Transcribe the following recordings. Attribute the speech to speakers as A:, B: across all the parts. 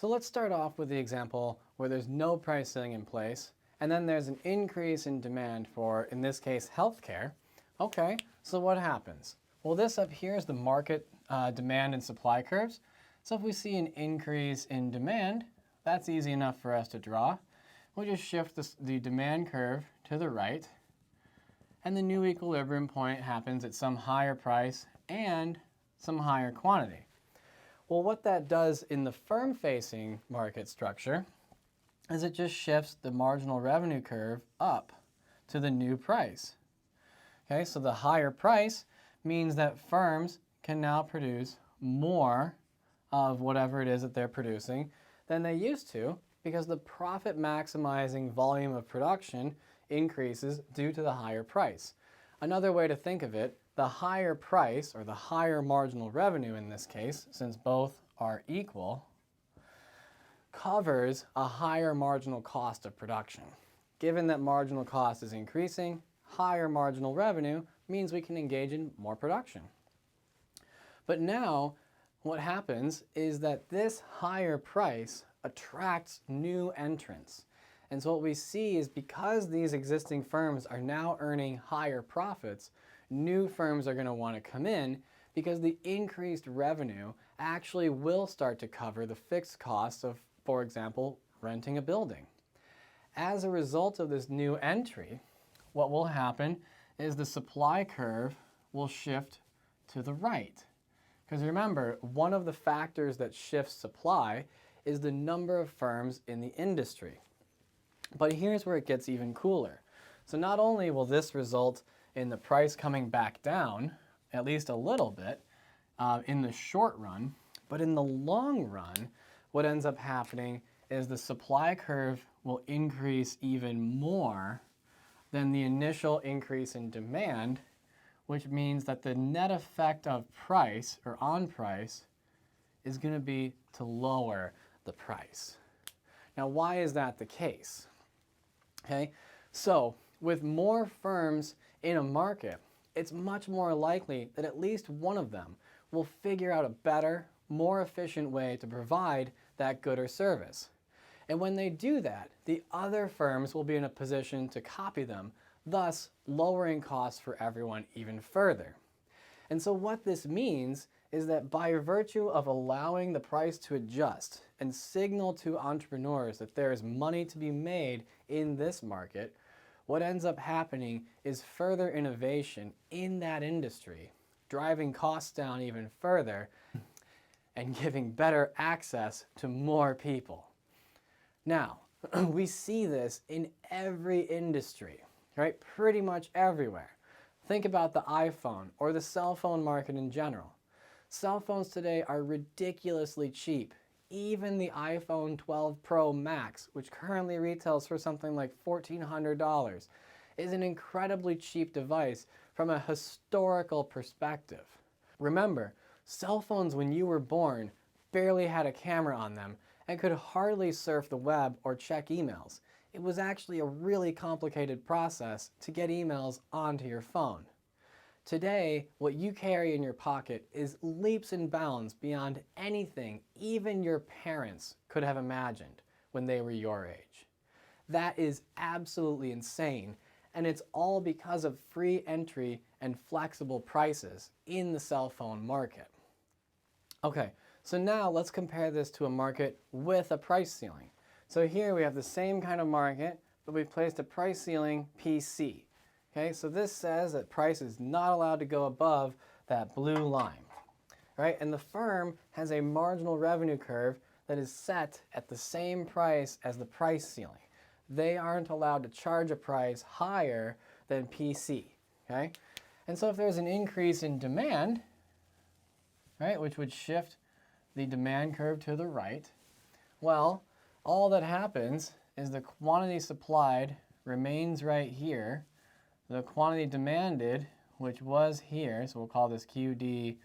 A: So let's start off with the example where there's no price ceiling in place, and then there's an increase in demand for, in this case, healthcare. Okay, so what happens? Well, this up here is the market demand and supply curves. So if we see an increase in demand, that's easy enough for us to draw. We'll just shift the demand curve to the right, and the new equilibrium point happens at some higher price and some higher quantity. Well, what that does in the firm-facing market structure is it just shifts the marginal revenue curve up to the new price. Okay, so the higher price means that firms can now produce more of whatever it is that they're producing than they used to, because the profit maximizing volume of production increases due to the higher price. Another way to think of it, the higher price, or the higher marginal revenue in this case, since both are equal, covers a higher marginal cost of production. Given that marginal cost is increasing, higher marginal revenue means we can engage in more production. But now, what happens is that this higher price attracts new entrants. And so what we see is, because these existing firms are now earning higher profits, new firms are going to want to come in, because the increased revenue actually will start to cover the fixed costs of, for example, renting a building. As a result of this new entry, what will happen is the supply curve will shift to the right. Because remember, one of the factors that shifts supply is the number of firms in the industry. But here's where it gets even cooler. So not only will this result in the price coming back down, at least a little bit, in the short run, but in the long run, what ends up happening is the supply curve will increase even more than the initial increase in demand, which means that the net effect of price, or on price, is going to be to lower the price. Now, why is that the case? Okay, so with more firms in a market, it's much more likely that at least one of them will figure out a better, more efficient way to provide that good or service. And when they do that, the other firms will be in a position to copy them, thus lowering costs for everyone even further. And so what this means is that by virtue of allowing the price to adjust and signal to entrepreneurs that there is money to be made in this market, what ends up happening is further innovation in that industry, driving costs down even further and giving better access to more people. Now, we see this in every industry, right? Pretty much everywhere. Think about the iPhone or the cell phone market in general. Cell phones today are ridiculously cheap. Even the iPhone 12 Pro Max, which currently retails for something like $1,400, is an incredibly cheap device from a historical perspective. Remember, cell phones when you were born barely had a camera on them and could hardly surf the web or check emails. It was actually a really complicated process to get emails onto your phone. Today, what you carry in your pocket is leaps and bounds beyond anything even your parents could have imagined when they were your age. That is absolutely insane, and it's all because of free entry and flexible prices in the cell phone market. Okay, so now let's compare this to a market with a price ceiling. So here we have the same kind of market, but we've placed a price ceiling PC. Okay, so this says that price is not allowed to go above that blue line, right? And the firm has a marginal revenue curve that is set at the same price as the price ceiling. They aren't allowed to charge a price higher than PC, okay? And so if there's an increase in demand, right, which would shift the demand curve to the right, well, all that happens is the quantity supplied remains right here. The quantity demanded, which was here, so we'll call this QD1,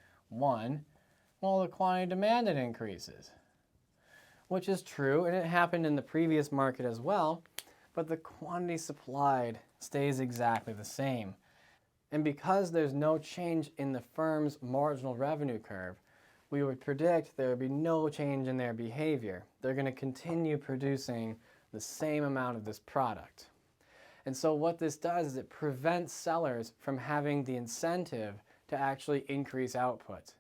A: well, the quantity demanded increases, which is true, and it happened in the previous market as well, but the quantity supplied stays exactly the same. And because there's no change in the firm's marginal revenue curve, we would predict there would be no change in their behavior. They're going to continue producing the same amount of this product. And so what this does is it prevents sellers from having the incentive to actually increase output.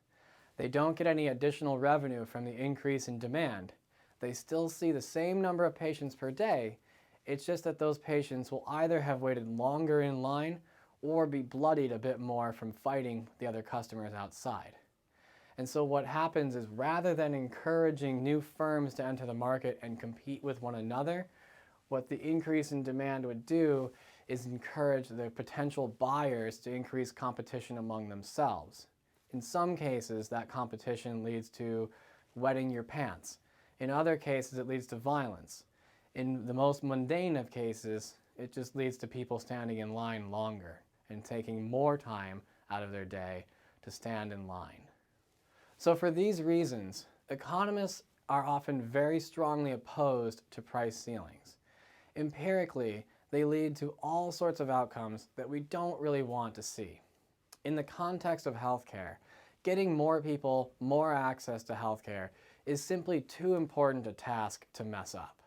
A: They don't get any additional revenue from the increase in demand. They still see the same number of patients per day. It's just that those patients will either have waited longer in line or be bloodied a bit more from fighting the other customers outside. And so what happens is, rather than encouraging new firms to enter the market and compete with one another, what the increase in demand would do is encourage the potential buyers to increase competition among themselves. In some cases, that competition leads to wetting your pants. In other cases, it leads to violence. In the most mundane of cases, it just leads to people standing in line longer and taking more time out of their day to stand in line. So for these reasons, economists are often very strongly opposed to price ceilings. Empirically, they lead to all sorts of outcomes that we don't really want to see. In the context of healthcare, getting more people more access to healthcare is simply too important a task to mess up.